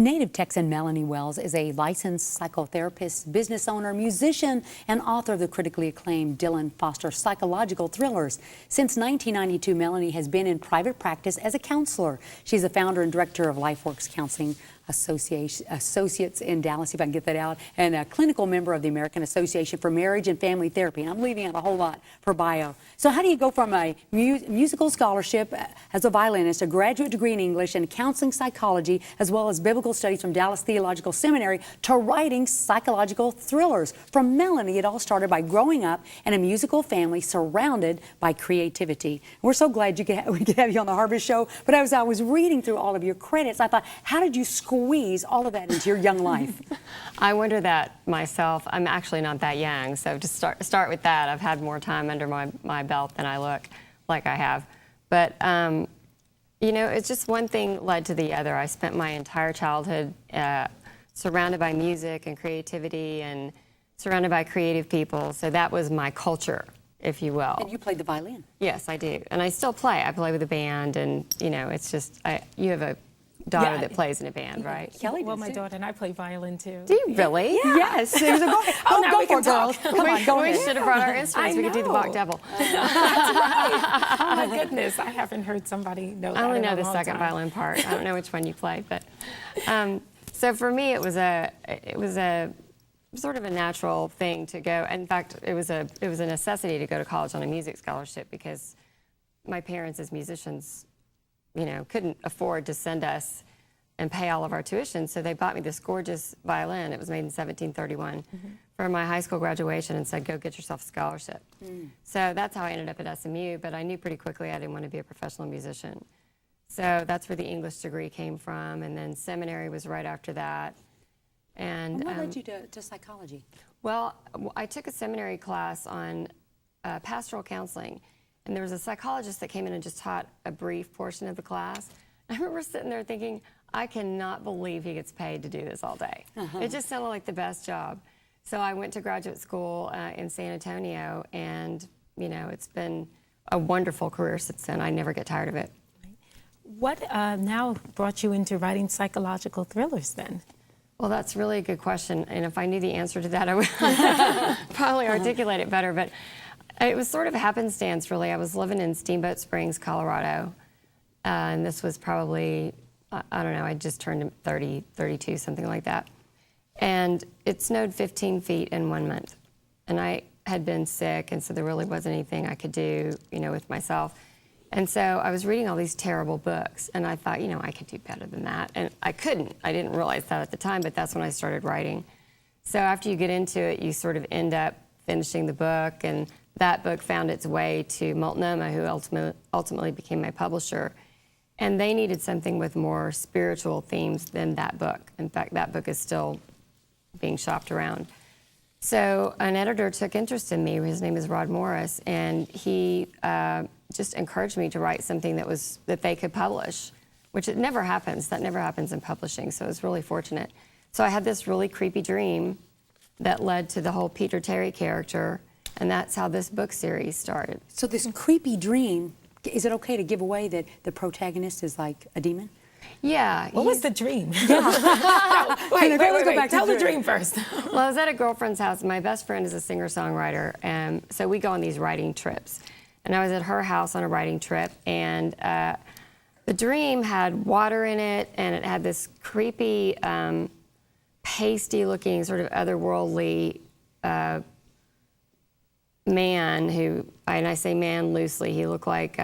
Native Texan Melanie Wells is a licensed psychotherapist, business owner, musician, and author of the critically acclaimed Dylan Foster psychological thrillers. Since 1992, Melanie has been in private practice as a counselor. She's the founder and director of LifeWorks Counseling Associates in Dallas, if I can get that out, and a clinical member of the American Association for Marriage and Family Therapy. And I'm leaving out a whole lot for bio. So how do you go from a musical scholarship as a violinist, a graduate degree in English and counseling psychology, as well as biblical studies from Dallas Theological Seminary, to writing psychological thrillers? From Melanie, it all started by growing up in a musical family surrounded by creativity. We're so glad we could have you on the Harvest Show. But as I was reading through all of your credits, I thought, how did you squeeze all of that into your young life? I wonder that myself. I'm actually not that young, so just start with that. I've had more time under my belt than I look like I have. But, you know, it's just one thing led to the other. I spent my entire childhood surrounded by music and creativity and surrounded by creative people, so that was my culture, if you will. And you played the violin. Yes, I do. And I still play. I play with a band, and, you know, it's just, you have a daughter that plays in a band, right? Kelly Well, does my too. daughter and I play violin too. Do you really? Yeah. Yes. Go now we for can it, girls. talk. Come on, go We ahead. should have brought our instruments. We could do the Bach know. Devil. Oh my goodness, I haven't heard somebody know that. I only in know a the long second time. violin part. I don't know which one you played, but so for me, it was a sort of a natural thing to go. In fact, it was a necessity to go to college on a music scholarship because my parents, as musicians, you know, couldn't afford to send us and pay all of our tuition, so they bought me this gorgeous violin. It was made in 1731 for my high school graduation and said, go get yourself a scholarship. So that's how I ended up at SMU, but I knew pretty quickly I didn't want to be a professional musician. So that's where the English degree came from, and then seminary was right after that. And What led you to psychology? well, I took a seminary class on pastoral counseling, and there was a psychologist that came in and just taught a brief portion of the class. I remember sitting there thinking, I cannot believe he gets paid to do this all day. It just sounded like the best job. So I went to graduate school in San Antonio, and you know, it's been a wonderful career since then. I never get tired of it. What now brought you into writing psychological thrillers then? Well, that's really a good question, and if I knew the answer to that, I would probably articulate it better. But it was sort of happenstance, really. I was living in Steamboat Springs, Colorado, and this was probably, I don't know, I just turned 30, 32, something like that. And it snowed 15 feet in 1 month. And I had been sick, and so there really wasn't anything I could do, you know, with myself. And so I was reading all these terrible books, and I thought, you know, I could do better than that. And I couldn't. I didn't realize that at the time, but that's when I started writing. So after you get into it, you sort of end up finishing the book, and that book found its way to Multnomah, who ultimately became my publisher. And they needed something with more spiritual themes than that book. In fact, that book is still being shopped around. So an editor took interest in me. His name is Rod Morris, and he just encouraged me to write something that they could publish, which it never happens. That never happens in publishing, so I was really fortunate. So I had this really creepy dream that led to the whole Peter Terry character, and that's how this book series started. So this creepy dream, is it okay to give away that the protagonist is like a demon? Yeah. What was the dream? Let's go back to Tell the the dream first. Well, I was at a girlfriend's house. My best friend is a singer-songwriter, and so we go on these writing trips. And I was at her house on a writing trip, and the dream had water in it, and it had this creepy, pasty-looking, sort of otherworldly man who, and I say man loosely, he looked like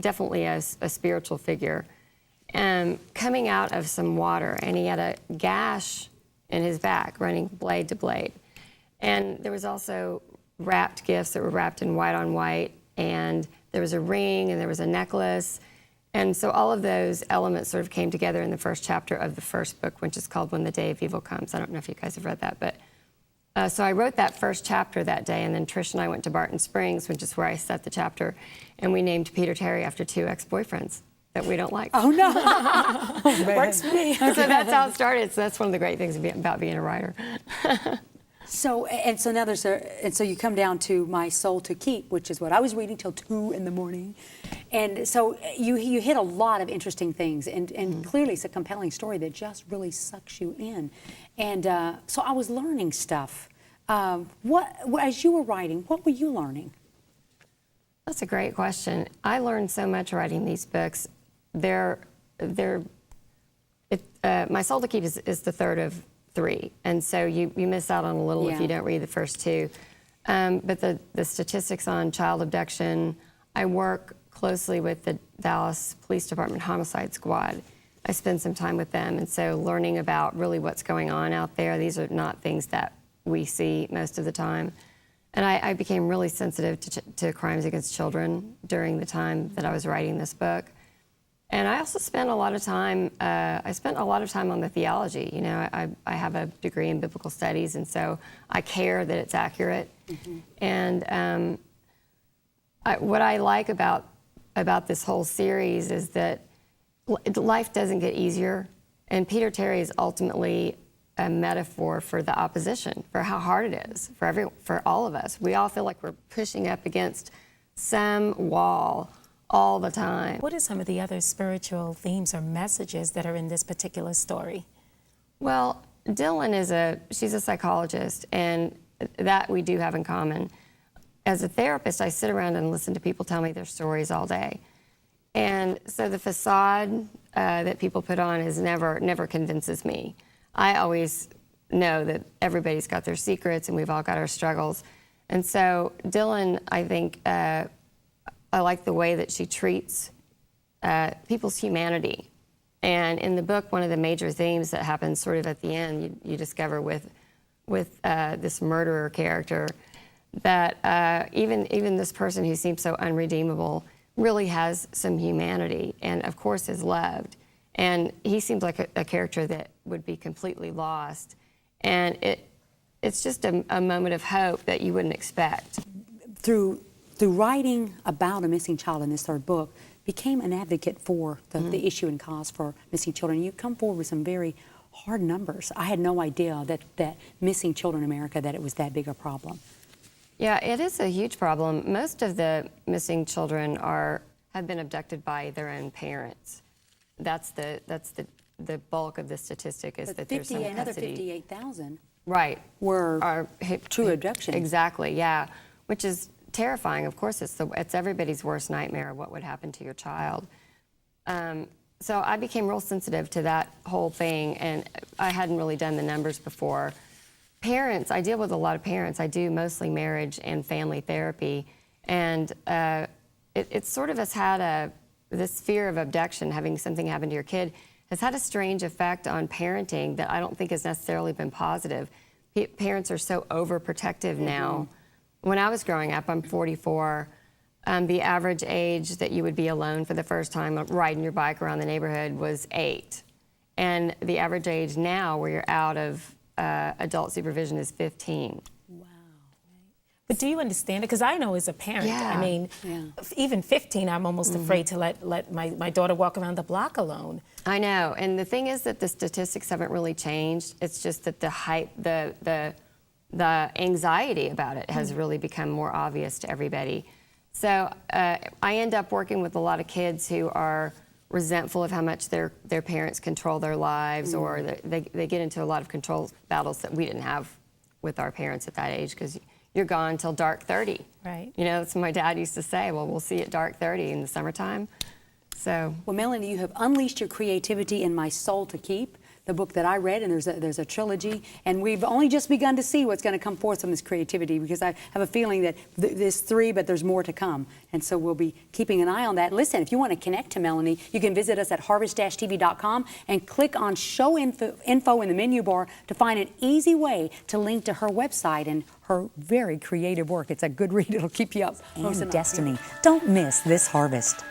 definitely a spiritual figure, coming out of some water, and he had a gash in his back running blade to blade. And there was also wrapped gifts that were wrapped in white on white, and there was a ring and there was a necklace. And so all of those elements sort of came together in the first chapter of the first book, which is called When the Day of Evil Comes. I don't know if you guys have read that, but so I wrote that first chapter that day, and then Trish and I went to Barton Springs, which is where I set the chapter, and we named Peter Terry after 2 ex-boyfriends that we don't like. Oh, no. Works for me. So that's how it started. So that's one of the great things about being a writer. So now so you come down to My Soul to Keep, which is what I was reading till 2 in the morning. And so you hit a lot of interesting things, and clearly it's a compelling story that just really sucks you in. And so I was learning stuff. As you were writing, what were you learning? That's a great question. I learned so much writing these books. My Soul to Keep is the third of 3, and so you miss out on a little if you don't read the first 2. But the statistics on child abduction, I work closely with the Dallas Police Department Homicide Squad. I spend some time with them, and so learning about really what's going on out there. These are not things that we see most of the time. And I became really sensitive to crimes against children during the time that I was writing this book. And I also spent a lot of time, on the theology. You know, I have a degree in biblical studies, and so I care that it's accurate. And what I like about this whole series is that life doesn't get easier, and Peter Terry is ultimately a metaphor for the opposition, for how hard it is for all of us. We all feel like we're pushing up against some wall all the time. What are some of the other spiritual themes or messages that are in this particular story? Well, Dylan she's a psychologist, and that we do have in common. As a therapist, I sit around and listen to people tell me their stories all day. And so the facade that people put on never convinces me. I always know that everybody's got their secrets and we've all got our struggles. And so Dylan, I think, I like the way that she treats people's humanity. And in the book, one of the major themes that happens sort of at the end, you discover with this murderer character, that even this person who seems so unredeemable really has some humanity and, of course, is loved. And he seems like a character that would be completely lost. And it's just a moment of hope that you wouldn't expect. Through writing about a missing child in this third book, became an advocate for the issue and cause for missing children. You come forward with some very hard numbers. I had no idea that missing children in America, that it was that big a problem. Yeah, it is a huge problem. Most of the missing children have been abducted by their own parents. That's the bulk of the statistic is that there's some custody. Another 58,000 are true abductions. Exactly, yeah, which is terrifying. Of course, it's everybody's worst nightmare, what would happen to your child. So I became real sensitive to that whole thing, and I hadn't really done the numbers before. Parents, I deal with a lot of parents. I do mostly marriage and family therapy, and it sort of has had this fear of abduction, having something happen to your kid, has had a strange effect on parenting that I don't think has necessarily been positive. Parents are so overprotective now. When I was growing up, I'm 44, the average age that you would be alone for the first time riding your bike around the neighborhood was 8. And the average age now where you're out of adult supervision is 15. Wow. But do you understand it? Because I know as a parent, Yeah. I mean, even 15, I'm almost afraid to let my daughter walk around the block alone. I know, and the thing is that the statistics haven't really changed. It's just that the hype, the anxiety about it has really become more obvious to everybody. So I end up working with a lot of kids who are resentful of how much their parents control their lives, or they get into a lot of control battles that we didn't have with our parents at that age, because you're gone until dark 30. Right. You know, that's what my dad used to say, well, we'll see you at dark 30 in the summertime. So. Well, Melanie, you have unleashed your creativity in My Soul to Keep, the book that I read, and there's a trilogy, and we've only just begun to see what's going to come forth from this creativity, because I have a feeling that there's 3, but there's more to come, and so we'll be keeping an eye on that. Listen, if you want to connect to Melanie, you can visit us at harvest-tv.com and click on Show Info in the menu bar to find an easy way to link to her website and her very creative work. It's a good read. It'll keep you up. And Destiny. Don't miss this harvest.